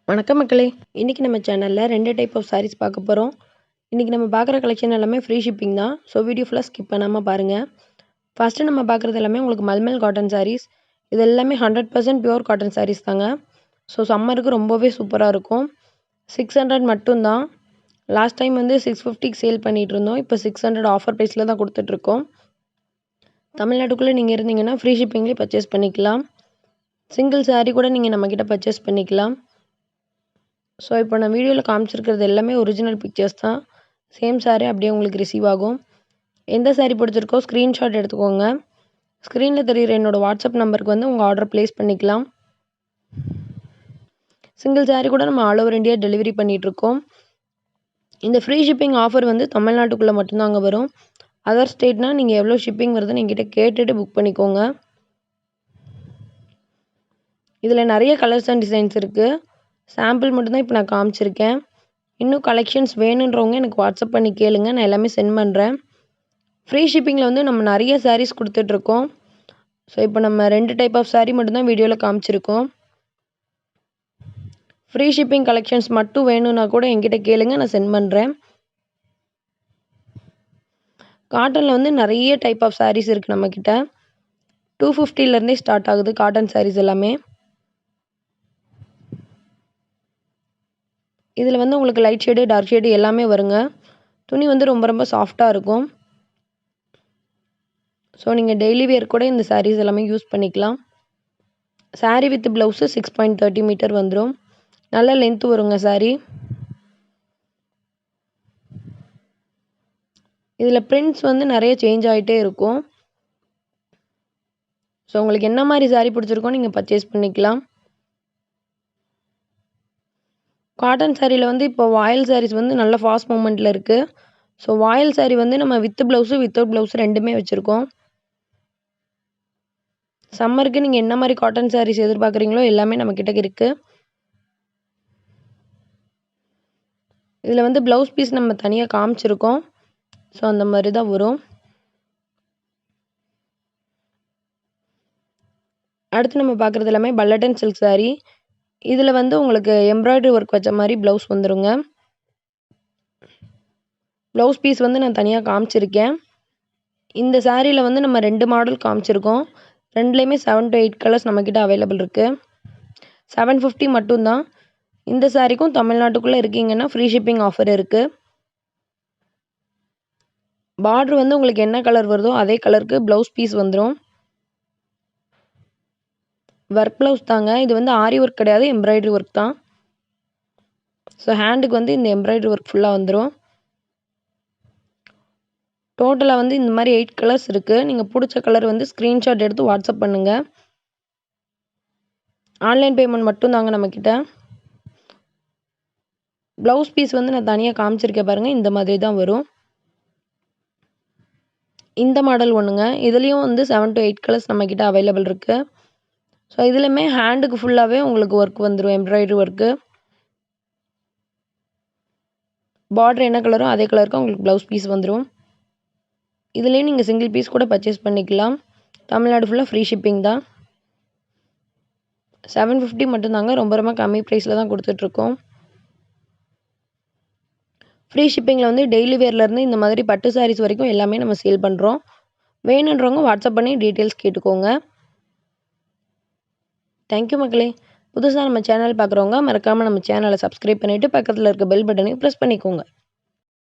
வணக்கம் மக்களே! இன்னைக்கு நம்ம சேனல்ல 2 டைப் ஆஃப் சாரீஸ் பார்க்க போறோம். இன்னைக்கு நம்ம பார்க்குற கலெக்ஷன் எல்லாமே ஃப்ரீ ஷிப்பிங் தான். ஸோ வீடியோ ஃபுல்லா ஸ்கிப் பண்ணாம பாருங்க. ஃபர்ஸ்ட்டு நம்ம பார்க்குறது எல்லாமே உங்களுக்கு மல்மல் காட்டன் சாரீஸ். இது எல்லாமே 100% பியூர் காட்டன் சாரீஸ் தாங்க. ஸோ சம்மருக்கு ரொம்பவே சூப்பரா இருக்கும். 600 மட்டும் தான். லாஸ்ட் டைம் வந்து 650க்கு சேல் பண்ணிட்டு இருந்தோம். இப்போ 600 ஆஃபர் ப்ரைஸ்ல தான் கொடுத்துட்ருக்கோம். தமிழ்நாட்டுக்குள்ளே நீங்கள் இருந்தீங்கன்னா ஃப்ரீ ஷிப்பிங்லேயே பர்ச்சேஸ் பண்ணிக்கலாம். சிங்கிள் சாரீ கூட நீங்கள் நம்மக்கிட்ட பர்ச்சேஸ் பண்ணிக்கலாம். ஸோ இப்போ நான் வீடியோவில் காமிச்சிருக்கிறது எல்லாமே ஒரிஜினல் பிக்சர்ஸ் தான். சேம் சாரீ அப்படியே உங்களுக்கு ரிசீவ் ஆகும். எந்த சாரீ பிடிச்சிருக்கோ ஸ்க்ரீன்ஷாட் எடுத்துக்கோங்க. ஸ்க்ரீனில் தெரியுற என்னோடய வாட்ஸ்அப் நம்பருக்கு வந்து உங்கள் ஆர்டர் ப்ளேஸ் பண்ணிக்கலாம். சிங்கிள் சாரீ கூட நம்ம ஆல் ஓவர் இந்தியா டெலிவரி பண்ணிகிட்ருக்கோம். இந்த ஃப்ரீ ஷிப்பிங் ஆஃபர் வந்து தமிழ்நாட்டுக்குள்ளே மட்டும்தாங்க வரும். அதர் ஸ்டேட்னால் நீங்கள் எவ்வளோ ஷிப்பிங் வருதுன்னு என்கிட்ட கேட்டுட்டு புக் பண்ணிக்கோங்க. இதில் நிறைய கலர்ஸ் அண்ட் டிசைன்ஸ் இருக்குது. சாம்பிள் மட்டும்தான் இப்போ நான் காமிச்சிருக்கேன். இன்னும் கலெக்ஷன்ஸ் வேணுன்றவங்க எனக்கு வாட்ஸ்அப் பண்ணி கேளுங்க. நான் எல்லாமே சென்ட் பண்ணுறேன். ஃப்ரீ ஷிப்பிங்கில் வந்து நம்ம நிறைய சாரீஸ் கொடுத்துட்ருக்கோம். ஸோ இப்போ நம்ம 2 டைப் ஆஃப் சாரீ மட்டும்தான் வீடியோவில் காமிச்சிருக்கோம். ஃப்ரீ ஷிப்பிங் கலெக்ஷன்ஸ் மட்டும் வேணும்னா கூட என்கிட்ட கேளுங்க, நான் சென்ட் பண்ணுறேன். காட்டனில் வந்து நிறைய டைப் ஆஃப் சாரீஸ் இருக்குது நம்மக்கிட்ட. 250லேருந்தே ஸ்டார்ட் ஆகுது காட்டன் சாரீஸ் எல்லாமே. இதில் வந்து உங்களுக்கு லைட் ஷேடு, டார்க் ஷேடு எல்லாமே வருங்க. துணி வந்து ரொம்ப ரொம்ப சாஃப்டாக இருக்கும். ஸோ நீங்கள் டெய்லி வேர் கூட இந்த சாரீஸ் எல்லாமே யூஸ் பண்ணிக்கலாம். சாரீ வித் ப்ளவுஸு 6.30 மீட்டர் வந்துடும். நல்ல லென்த்து வருங்க சாரீ. இதில் பிரிண்ட்ஸ் வந்து நிறைய சேஞ்ச் ஆகிட்டே இருக்கும். ஸோ உங்களுக்கு என்ன மாதிரி சாரீ பிடிச்சிருக்கோ நீங்கள் பர்ச்சேஸ் பண்ணிக்கலாம். காட்டன் சாரியில் வந்து இப்போ வாயில் சாரீஸ் வந்து நல்ல ஃபாஸ்ட் மூமெண்ட்டில் இருக்குது. ஸோ வாயில் சாரீ வந்து நம்ம வித் ப்ளவுஸு வித்தவுட் ப்ளவுஸு ரெண்டுமே வச்சுருக்கோம். சம்மருக்கு நீங்கள் என்ன மாதிரி காட்டன் சாரீஸ் எதிர்பார்க்குறீங்களோ எல்லாமே நம்மக்கிட்ட இருக்குது. இதில் வந்து ப்ளவுஸ் பீஸ் நம்ம தனியாக காமிச்சிருக்கோம். ஸோ அந்த மாதிரி தான் வரும். அடுத்து நம்ம பார்க்குறது எல்லாமே பல்லட்டன் சில்க் சாரீ. இதில் வந்து உங்களுக்கு எம்ப்ராய்டரி ஒர்க் வச்ச மாதிரி ப்ளவுஸ் வந்துடுங்க. ப்ளவுஸ் பீஸ் வந்து நான் தனியாக காமிச்சிருக்கேன். இந்த சாரியில் வந்து நம்ம 2 மாடல் காமிச்சிருக்கோம். ரெண்டுலேயுமே 7 to 8 கலர்ஸ் நம்மக்கிட்ட அவைலபிள் இருக்குது. 750 மட்டும்தான். இந்த சாரிக்கும் தமிழ்நாட்டுக்குள்ளே இருக்கீங்கன்னா ஃப்ரீ ஷிப்பிங் ஆஃபர் இருக்குது. பார்டர் வந்து உங்களுக்கு என்ன கலர் வருதோ அதே கலருக்கு ப்ளவுஸ் பீஸ் வந்துடும். ஒர்க் ப்ளவுஸ் தாங்க. இது வந்து ஆரி ஒர்க் கிடையாது, எம்ப்ராய்டரி ஒர்க் தான். ஸோ ஹேண்டுக்கு வந்து இந்த எம்ப்ராய்டரி ஒர்க் ஃபுல்லாக வந்துடும். டோட்டலாக வந்து இந்த மாதிரி 8 கலர்ஸ் இருக்குது. நீங்கள் பிடிச்ச கலர் வந்து ஸ்க்ரீன்ஷாட் எடுத்து வாட்ஸ்அப் பண்ணுங்கள். ஆன்லைன் பேமெண்ட் மட்டும் தாங்க நம்மக்கிட்ட. ப்ளவுஸ் பீஸ் வந்து நான் தனியாக காமிச்சிருக்கேன் பாருங்கள், இந்த மாதிரி தான் வரும். இந்த மாடல் ஒன்றுங்க. இதுலேயும் வந்து 7 to 8 கலர்ஸ் நம்மக்கிட்ட அவைலபிள் இருக்குது. ஸோ இதுலையுமே ஹேண்டுக்கு ஃபுல்லாகவே உங்களுக்கு ஒர்க் வந்துடும், எம்ப்ராய்டரி ஒர்க்கு. பார்டர் என்ன கலரோ அதே கலருக்கு உங்களுக்கு ப்ளவுஸ் பீஸ் வந்துடும். இதுலேயும் நீங்கள் சிங்கிள் பீஸ் கூட பர்ச்சேஸ் பண்ணிக்கலாம். தமிழ்நாடு ஃபுல்லாக ஃப்ரீ ஷிப்பிங் தான். 750 மட்டும்தாங்க. ரொம்ப ரொம்ப கம்மி ப்ரைஸில் தான் கொடுத்துட்ருக்கோம். ஃப்ரீ ஷிப்பிங்கில் வந்து டெய்லி வேர்லேருந்து இந்த மாதிரி பட்டு சாரீஸ் வரைக்கும் எல்லாமே நம்ம சேல் பண்ணுறோம். வேணுன்றவங்க வாட்ஸ்அப் பண்ணி டீட்டெயில்ஸ் கேட்டுக்கோங்க. தேங்க்யூ மக்களே! புதுசாக நம்ம சேனல் பார்க்குறவங்க மறக்காமல் நம்ம சேனலை சப்ஸ்கிரைப் பண்ணிவிட்டு பக்கத்தில் இருக்க பெல் பட்டனையும் ப்ரெஸ் பண்ணிக்கோங்க.